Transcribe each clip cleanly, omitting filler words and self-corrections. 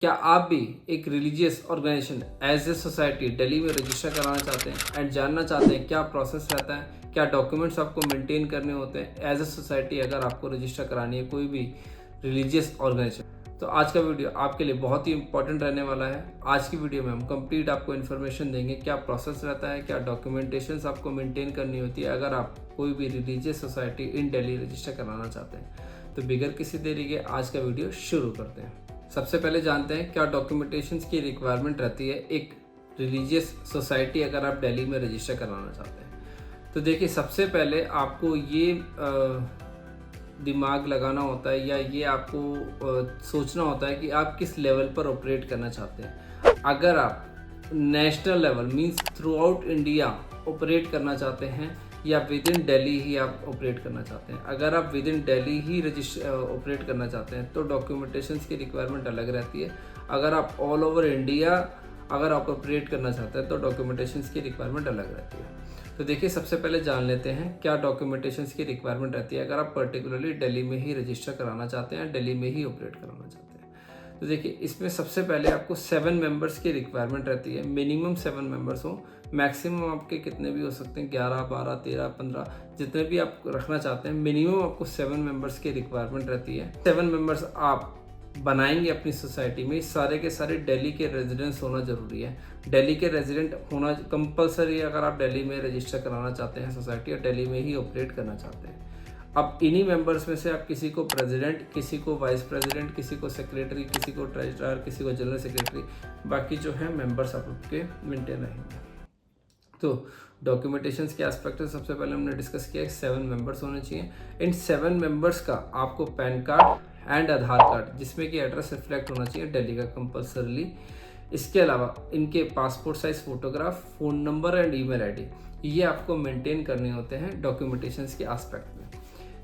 क्या आप भी एक religious organisation as a society Delhi में रजिस्टर कराना चाहते हैं एंड जानना चाहते हैं क्या प्रोसेस रहता है, क्या डॉक्यूमेंट्स आपको मेंटेन करने होते हैं एज ए सोसाइटी अगर आपको रजिस्टर करानी है कोई भी रिलीजियस ऑर्गेनाइजेशन? तो आज का वीडियो आपके लिए बहुत ही इंपॉर्टेंट रहने वाला है। आज की वीडियो में हम कंप्लीट आपको इन्फॉर्मेशन देंगे, क्या प्रोसेस रहता है, क्या डॉक्यूमेंटेशंस आपको मेंटेन करनी होती है अगर आप कोई भी religious society in Delhi register कराना चाहते हैं। तो बिगर किसी देरी के आज का वीडियो शुरू करते हैं। सबसे पहले जानते हैं क्या डॉक्यूमेंटेशंस की रिक्वायरमेंट रहती है एक रिलीजियस सोसाइटी अगर आप दिल्ली में रजिस्टर कराना चाहते हैं। तो देखिए, सबसे पहले आपको ये दिमाग लगाना होता है या ये आपको सोचना होता है कि आप किस लेवल पर ऑपरेट करना चाहते हैं। अगर आप national level means through out India operate करना चाहते हैं या विद इन दिल्ली ही आप ऑपरेट करना चाहते हैं, अगर आप with in Delhi he operate करना चाहते हैं तो डॉक्यूमेंटेशंस की रिक्वायरमेंट अलग रहती है। अगर आप ऑल ओवर इंडिया अगर आप ऑपरेट करना चाहते हैं तो डॉक्यूमेंटेशंस की रिक्वायरमेंट अलग रहती है। तो देखिए, सबसे पहले जान लेते हैं क्या डॉक्यूमेंटेशंस की रिक्वायरमेंट रहती है अगर आप पर्टिकुलरली दिल्ली में ही रजिस्टर कराना चाहते हैं, दिल्ली में ही ऑपरेट कराना चाहते हैं। तो देखिए, इसमें सबसे पहले आपको 7 मेंबर्स की रिक्वायरमेंट रहती है। मिनिमम 7 मेंबर्स हो, मैक्सिमम आपके कितने भी हो सकते हैं, 11, 12, 13, 15 जितने भी आप रखना चाहते हैं। मिनिमम आपको 7 मेंबर्स की रिक्वायरमेंट रहती है। 7 मेंबर्स आप बनाएंगे अपनी सोसाइटी में, सारे के सारे दिल्ली के रेजिडेंट्स होना जरूरी है। दिल्ली के रेजिडेंट होना कंपलसरी है अगर आप दिल्ली में रजिस्टर कराना चाहते हैं सोसाइटी और दिल्ली में ही ऑपरेट करना चाहते हैं। अब इन्हीं मेंबर्स में से आप किसी को प्रेसिडेंट, किसी को वाइस प्रेसिडेंट, किसी को सेक्रेटरी, किसी को ट्रेजरर, किसी को जनरल सेक्रेटरी, बाकी जो है मेंबर्स आपके मेंटेन रहेंगे। तो डॉक्यूमेंटेशंस के एस्पेक्ट से सबसे पहले हमने डिस्कस किया 7 मेंबर्स होने चाहिए। इन 7 मेंबर्स का आपको pan card and Aadhaar card जिसमें कि एड्रेस रिफ्लेक्ट होना चाहिए दिल्ली का कंपल्सरली। इसके अलावा इनके passport size photograph, phone number and email ID ये आपको मेंटेन करने होते हैं डॉक्यूमेंटेशंस के एस्पेक्ट में।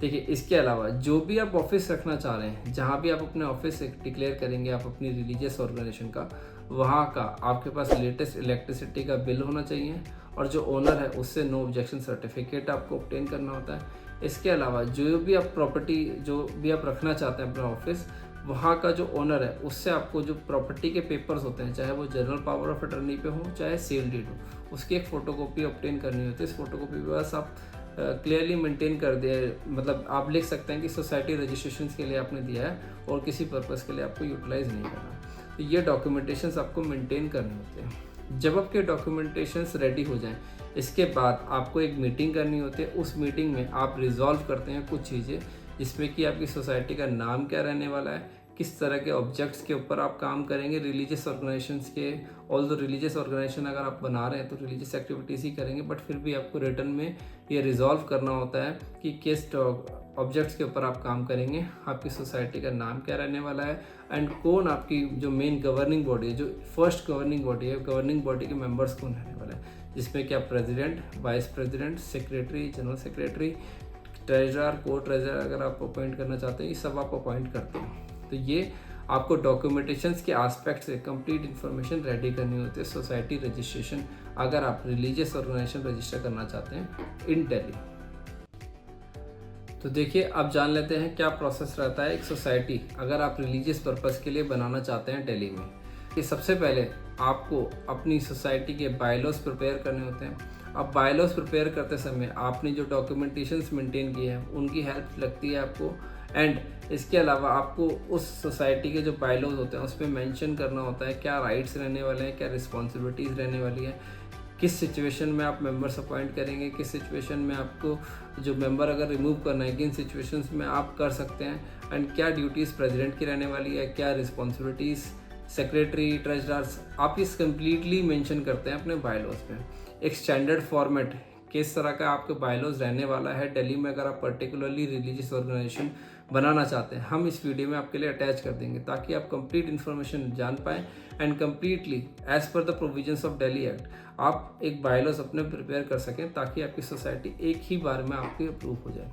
देखिए, इसके अलावा जो भी आप ऑफिस रखना चाह रहे हैं, जहाँ भी आप अपने ऑफिस डिक्लेयर करेंगे आप अपनी रिलीजियस ऑर्गेनाइजेशन का, वहाँ का आपके पास लेटेस्ट इलेक्ट्रिसिटी का बिल होना चाहिए और जो ओनर है उससे नो ऑब्जेक्शन सर्टिफिकेट आपको ऑब्टेन करना होता है। इसके अलावा जो भी आप प्रॉपर्टी जो भी आप रखना चाहते हैं अपना ऑफिस, वहाँ का जो ओनर है उससे आपको जो प्रॉपर्टी के पेपर्स होते हैं, चाहे वो जनरल पावर ऑफ अटर्नी पे हो चाहे सेल डीड हो, उसकी एक फ़ोटोकॉपी ऑब्टेन करनी होती है। इस फोटोकॉपी के पास आप क्लियरली मेंटेन कर दिया, मतलब आप लिख सकते हैं कि सोसाइटी रजिस्ट्रेशन के लिए आपने दिया है और किसी पर्पज़ के लिए आपको यूटिलाइज़ नहीं करना। तो ये डॉक्यूमेंटेशंस आपको मेंटेन करने होते हैं। जब आपके डॉक्यूमेंटेशंस रेडी हो जाएं, इसके बाद आपको एक मीटिंग करनी होती है। उस मीटिंग में आप रिजॉल्व करते हैं कुछ चीज़ें, जिसमें कि आपकी सोसाइटी का नाम क्या रहने वाला है, किस तरह के ऑब्जेक्ट्स के ऊपर आप काम करेंगे रिलीजियस ऑर्गेनाइजेशंस के। ऑल दो रिलीजियस ऑर्गेनाइजेशन अगर आप बना रहे हैं तो रिलीजियस एक्टिविटीज़ ही करेंगे, बट फिर भी आपको रिटर्न में ये रिजॉल्व करना होता है कि किस ऑब्जेक्ट्स के ऊपर आप काम करेंगे, आपकी सोसाइटी का नाम क्या रहने वाला है एंड कौन आपकी जो मेन गवर्निंग बॉडी है, जो फर्स्ट गवर्निंग बॉडी है, गवर्निंग बॉडी के मेंबर्स कौन रहने वाले हैं, जिसमें क्या president, vice president, secretary, general secretary, treasurer, को ट्रेजरर अगर आप अपॉइंट करना चाहते हैं, ये सब आप अपॉइंट करते हैं। तो ये आपको डॉक्यूमेंटेशंस के एस्पेक्ट से कंप्लीट इन्फॉर्मेशन रेडी करनी होती है सोसाइटी रजिस्ट्रेशन अगर आप रिलीजियस ऑर्गेनाइजेशन रजिस्टर करना चाहते हैं इन दिल्ली। तो देखिए, अब जान लेते हैं क्या प्रोसेस रहता है एक सोसाइटी अगर आप रिलीजियस पर्पज़ के लिए बनाना चाहते हैं दिल्ली में। कि सबसे पहले आपको अपनी सोसाइटी के बायलॉज प्रिपेयर करने होते हैं। अब बायलॉज प्रिपेयर करते समय आपने जो डॉक्यूमेंटेशंस मेंटेन किए हैं उनकी हेल्प लगती है आपको। एंड इसके अलावा आपको उस सोसाइटी के जो बायलॉज होते हैं उस पर मेंशन करना होता है क्या राइट्स रहने वाले हैं, क्या रिस्पॉन्सिबिलिटीज़ रहने वाली है, किस सिचुएशन में आप मेंबर्स अपॉइंट करेंगे, किस सिचुएशन में आपको जो मेंबर अगर रिमूव करना है किन सिचुएशंस में आप कर सकते हैं, एंड क्या ड्यूटीज़ प्रेसिडेंट की रहने वाली है, क्या रिस्पॉन्सिबिलिटीज़ सेक्रेटरी, ट्रेजरर्स, आप इस कम्प्लीटली मेंशन करते हैं अपने बायलॉज में। एक स्टैंडर्ड फॉर्मेट किस तरह का आपके बायलॉज रहने वाला है दिल्ली में अगर आप पर्टिकुलरली रिलीजियस ऑर्गेनाइजेशन बनाना चाहते हैं, हम इस वीडियो में आपके लिए अटैच कर देंगे ताकि आप कंप्लीट इन्फॉर्मेशन जान पाएँ and completely as per the provisions of Delhi act आप एक बायलॉज अपने प्रिपेयर कर सकें ताकि आपकी सोसाइटी एक ही बार में आपकी अप्रूव हो जाए।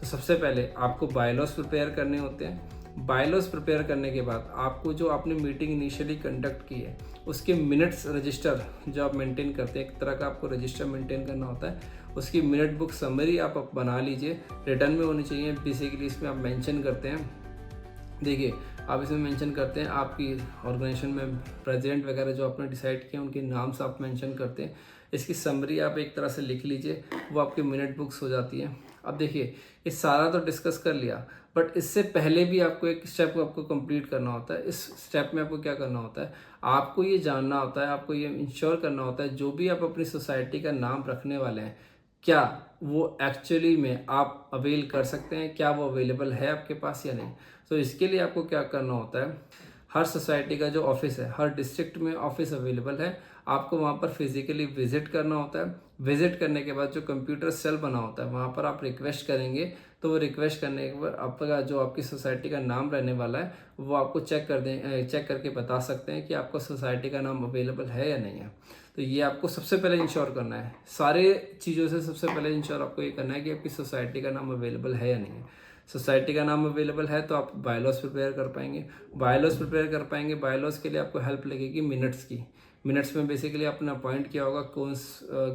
तो सबसे पहले आपको बायलॉज प्रिपेयर करने होते हैं। बायलॉज प्रिपेयर करने के बाद आपको जो आपने मीटिंग इनिशियली कंडक्ट की है उसके मिनट्स रजिस्टर जो आप मेंटेन करते हैं, एक तरह का आपको रजिस्टर मेंटेन करना होता है, उसकी मिनट बुक समरी आप बना लीजिए, रिटर्न में होनी चाहिए। बेसिकली इसमें आप मेंशन करते हैं देखिए, आप इसमें मेंशन करते हैं आपकी ऑर्गेनाइजेशन में प्रेसिडेंट वगैरह जो आपने डिसाइड किया उनके नाम से आप मेंशन करते हैं। इसकी समरी आप एक तरह से लिख लीजिए, वो आपकी मिनट बुक्स हो जाती है। अब देखिए, ये सारा तो डिस्कस कर लिया, बट इससे पहले भी आपको एक स्टेप आपको कंप्लीट करना होता है। इस स्टेप में आपको क्या करना होता है, आपको ये जानना होता है, आपको ये इंश्योर करना होता है जो भी आप अपनी सोसाइटी का नाम रखने वाले हैं, क्या वो एक्चुअली में आप अवेल कर सकते हैं, क्या वो अवेलेबल है आपके पास या नहीं। तो इसके लिए आपको क्या करना होता है, हर सोसाइटी का जो ऑफिस है, हर डिस्ट्रिक्ट में ऑफिस अवेलेबल है, आपको वहाँ पर फिजिकली विजिट करना होता है। विजिट करने के बाद जो कंप्यूटर सेल बना होता है वहाँ पर आप रिक्वेस्ट करेंगे, तो वो रिक्वेस्ट करने के बाद आपका जो आपकी सोसाइटी का नाम रहने वाला है वो आपको चेक करके बता सकते हैं कि आपका सोसाइटी का नाम अवेलेबल है या नहीं है। तो ये आपको सबसे पहले इंश्योर करना है, सारे चीज़ों से सबसे पहले इंश्योर आपको ये करना है कि आपकी सोसाइटी का नाम अवेलेबल है या नहीं है। सोसाइटी का नाम अवेलेबल है तो आप बायलॉज प्रिपेयर कर पाएंगे। बायलॉज के लिए आपको हेल्प लगेगी मिनट्स की। मिनट्स में बेसिकली आपने अपॉइंट किया होगा कौन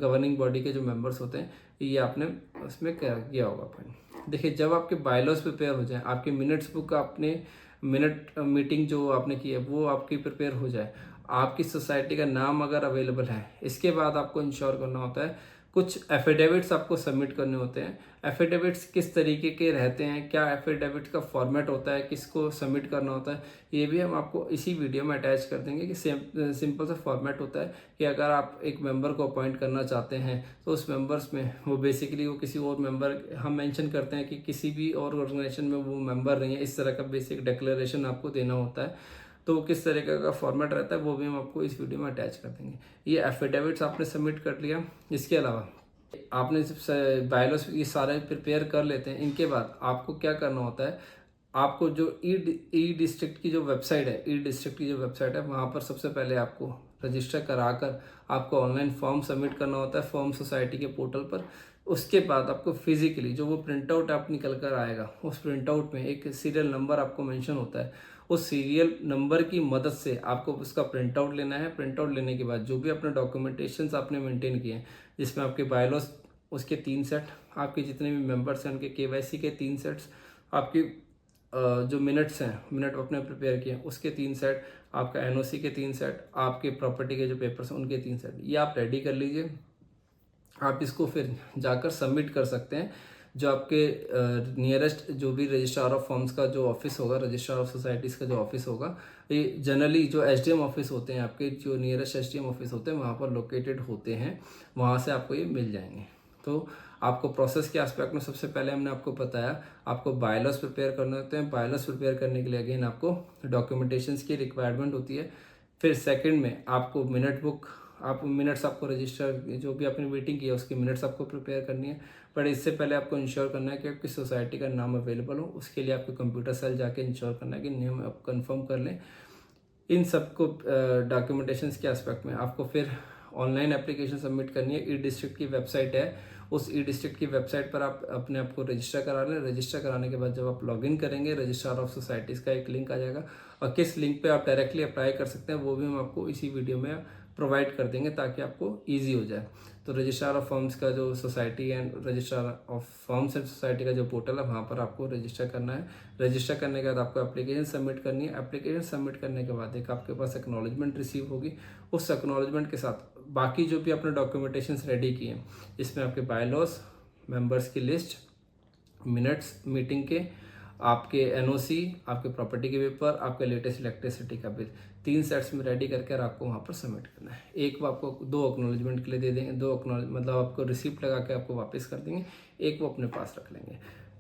गवर्निंग बॉडी के जो मेंबर्स होते हैं, ये आपने उसमें किया होगा अपॉइंट। देखिए, जब आपके बायलॉज प्रिपेयर हो जाए, आपकी मिनट्स बुक आपने मिनट मीटिंग जो आपने की है वो आपकी प्रिपेयर हो जाए, आपकी सोसाइटी का नाम अगर अवेलेबल है, इसके बाद आपको इंश्योर करना होता है कुछ एफिडेविट्स आपको सबमिट करने होते हैं। एफिडेविट्स किस तरीके के रहते हैं, क्या एफिडेविट का फॉर्मेट होता है, किसको सबमिट करना होता है, ये भी हम आपको इसी वीडियो में अटैच कर देंगे कि सिंपल सा फॉर्मेट होता है कि अगर आप एक मेंबर को अपॉइंट करना चाहते हैं तो उस मेंबर्स में वो बेसिकली वो किसी और मेंबर, हम मेंशन करते हैं कि किसी भी और ऑर्गेनाइजेशन में वो मेंबर नहीं है, इस तरह का बेसिक डिक्लेरेशन आपको देना होता है। तो किस तरीके का फॉर्मेट रहता है वो भी हम आपको इस वीडियो में अटैच कर देंगे। ये एफिडेविट्स आपने सबमिट कर लिया। इसके अलावा आपने जब बायलॉज ये सारे प्रिपेयर कर लेते हैं, इनके बाद आपको क्या करना होता है, आपको जो ई डिस्ट्रिक्ट की जो वेबसाइट है, वहाँ पर सबसे पहले आपको रजिस्टर कराकर आपको ऑनलाइन फॉर्म सबमिट करना होता है, फॉर्म सोसाइटी के पोर्टल पर। उसके बाद आपको फिजिकली जो वो प्रिंट आउट आप निकल कर आएगा, उस प्रिंट आउट में एक सीरियल नंबर आपको मेंशन होता है, उस सीरियल नंबर की मदद से आपको उसका प्रिंट आउट लेना है। प्रिंट आउट लेने के बाद जो भी अपने डॉक्यूमेंटेशंस आपने मेंटेन किए हैं, जिसमें आपके बायलॉज उसके 3 सेट, आपके जितने भी मेंबर्स हैं उनके केवाईसी के 3 सेट्स, आपकी जो मिनट्स हैं, मिनट आपने प्रिपेयर किए उसके 3 सेट, आपका एनओसी के 3 सेट, आपके प्रॉपर्टी के जो पेपर्स हैं उनके 3 सेट, ये आप रेडी कर लीजिए। आप इसको फिर जाकर सबमिट कर सकते हैं जो आपके नियरेस्ट जो भी रजिस्ट्रार ऑफ फॉर्म्स का जो ऑफिस होगा, रजिस्ट्रार ऑफ सोसाइटीज़ का जो ऑफिस होगा, ये जनरली जो एसडीएम ऑफिस होते हैं, आपके जो नियरेस्ट एसडीएम ऑफिस होते हैं वहाँ पर लोकेटेड होते हैं, वहाँ से आपको ये मिल जाएंगे। तो आपको प्रोसेस के एस्पेक्ट में सबसे पहले हमने आपको बताया, आपको बायलॉज प्रिपेयर करने होते हैं। बायलॉज प्रिपेयर करने के लिए अगेन आपको डॉक्यूमेंटेशंस की रिक्वायरमेंट होती है। फिर सेकंड में आपको मिनट बुक, आप मिनट्स आपको रजिस्टर, जो भी आपने मीटिंग की है उसकी मिनट्स आपको प्रिपेयर करनी है। बट इससे पहले आपको इंश्योर करना है कि आपकी सोसाइटी का नाम अवेलेबल हो, उसके लिए आपको कंप्यूटर सेल जाके इंश्योर करना है कि नेम आप कंफर्म कर लें। इन सबको डॉक्यूमेंटेशंस के एस्पेक्ट में आपको फिर ऑनलाइन एप्लीकेशन सबमिट करनी है। ई डिस्ट्रिक्ट की वेबसाइट है, उस ई डिस्ट्रिक्ट की वेबसाइट पर आप अपने आप को रजिस्टर करा लें। रजिस्टर कराने के बाद जब आप लॉगिन करेंगे, रजिस्ट्रार ऑफ सोसाइटीज़ का एक लिंक आ जाएगा, और किस लिंक पे आप डायरेक्टली अप्लाई कर सकते हैं वो भी हम आपको इसी वीडियो में प्रोवाइड कर देंगे ताकि आपको ईजी हो जाए। तो रजिस्ट्रार ऑफ फॉर्म्स का जो society and registrar of forms and society का जो पोर्टल है वहाँ पर आपको रजिस्टर करना है। रजिस्टर करने के बाद आपको एप्लीकेशन सबमिट करनी है। एप्लीकेशन सबमिट करने के बाद एक आपके पास एक्नॉलेजमेंट रिसीव होगी। उस एक्नॉलेजमेंट के साथ बाकी जो भी आपने डॉक्यूमेंटेशंस रेडी किए हैं, इसमें आपके बायलॉज, मेंबर्स की लिस्ट, मिनट्स मीटिंग के, आपके एनओसी, आपके प्रॉपर्टी के पेपर, आपके लेटेस्ट इलेक्ट्रिसिटी का बिल, 3 सेट्स में रेडी करके आपको वहाँ पर सबमिट करना है। एक वो आपको 2 एक्नॉलेजमेंट के लिए दे देंगे, 2 एक्नॉलेज मतलब आपको रिसिप्ट लगा के आपको वापस कर देंगे, एक वो अपने पास रख लेंगे।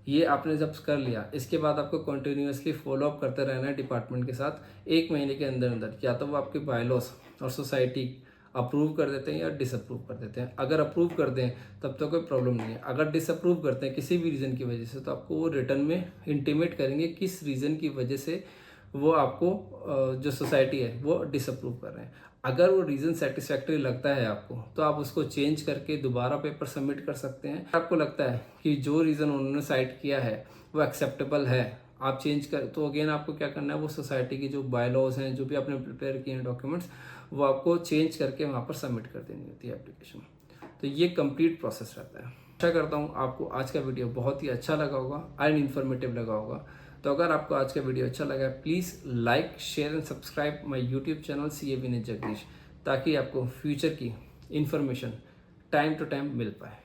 ये आपने जब कर लिया, इसके बाद आपको कंटिन्यूसली फॉलोअप करते रहना है डिपार्टमेंट के साथ। 1 महीने के अंदर अंदर या तो वो आपके बायलॉज और सोसाइटी अप्रूव कर देते हैं या डिसअप्रूव कर देते हैं। अगर अप्रूव कर दें तब तो कोई प्रॉब्लम नहीं है। अगर डिसअप्रूव करते हैं किसी भी रीज़न की वजह से, तो आपको वो रिटर्न में इंटीमेट करेंगे किस रीज़न की वजह से वो आपको जो सोसाइटी है वो डिसअप्रूव कर रहे हैं। अगर वो रीज़न सेटिस्फैक्टरी लगता है आपको, तो आप उसको चेंज करके दोबारा पेपर सबमिट कर सकते हैं। आपको लगता है कि जो रीज़न उन्होंने साइट किया है वो एक्सेप्टेबल है, आप चेंज कर, तो अगेन आपको क्या करना है, वो सोसाइटी की जो बायलॉज हैं, जो भी आपने प्रिपेयर किए हैं डॉक्यूमेंट्स, वो आपको चेंज करके वहाँ पर सबमिट कर देनी होती है एप्लीकेशन। तो ये कंप्लीट प्रोसेस रहता है। आशा करता हूँ आपको आज का वीडियो बहुत ही अच्छा लगा होगा एंड इन्फॉर्मेटिव लगा होगा। तो अगर आपको आज का वीडियो अच्छा लगा please like share and subscribe my YouTube channel CA Vineet Jagdish, ताकि आपको फ्यूचर की इंफॉर्मेशन टाइम टू टाइम मिल पाए।